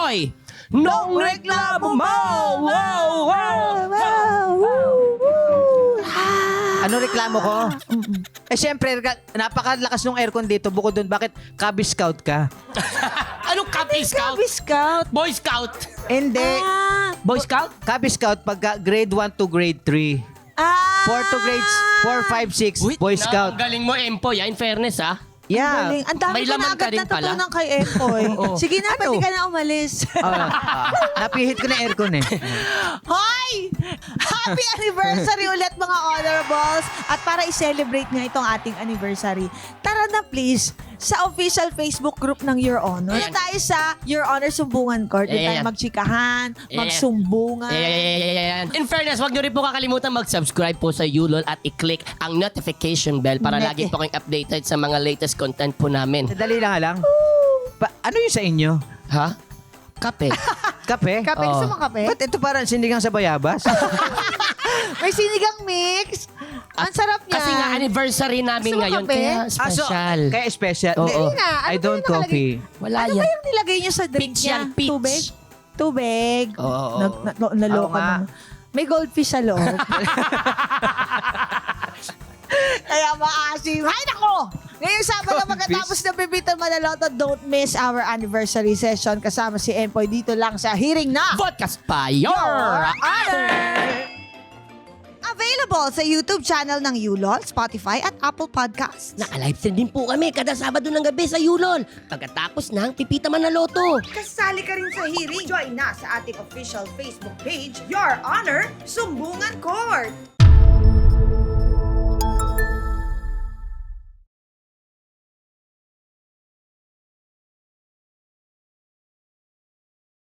Empoy! Nung reklamo mo! Wow! Ano reklamo ko? Siyempre, napakalakas ng aircon dito. Bukod doon, bakit Cub Scout ka? Anong Cub Scout? Cub Scout. Boy Scout! Hindi. Boy Scout? Cub Scout pagka grade 1 to grade 3. 4 to grades 4, 5, 6, Boy Scout. Ang galing mo, Empoy, in fairness, Yeah. Galing. Ang dami May ko na laman ka agad rin pala. natutunan kay Empoy. Oo. Sige na, pwede ka na umalis. Napihit ko na aircon eh. Hoy! Happy anniversary ulit mga honorables! At para i-celebrate nga itong ating anniversary, tara na please sa official Facebook group ng Your Honor. Ayan. Tayo sa Your Honor Sumbungan Court. Doon tayo Ayan. magchikahan, Ayan. magsumbungan. Ayan. In fairness, wag nyo rin po kakalimutan mag-subscribe po sa Yulol at i-click ang notification bell para lagi po kayong updated sa mga latest content po namin. Dali lang. Ano yung sa inyo? Ha? Kape. Kape? Kape, Oo. gusto mo kape? Ba't ito parang sinigang sa bayabas? May sinigang mix. Ang sarap niya. Kasi nga anniversary namin Gusto mo ngayon, kape? kaya special. Kaya special. Oo. Hindi, Hindi na. Ano I ba don't yung nakalagay? coffee. Wala Ano yan. ba yung nilagay niyo sa drink Peach niya? yan, peach. Tubig? Tubig. Oo. Naloko Oo nga. naman. May goldfish sa loob. Kaya maasim. Hay nako! Ngayong Sabado pagkatapos ng Bibitan Manaloto, don't miss our anniversary session kasama si Empoy dito lang sa hearing na Podcast pa your Honor! Available sa YouTube channel ng Yulol, Spotify at Apple Podcasts. Naka-live stream din po kami kada Sabado ng gabi sa Yulol. Pagkatapos ng Pipita Manaloto. Kasali ka rin sa hearing. Join na sa ating official Facebook page, Your Honor, Sumbungan Court.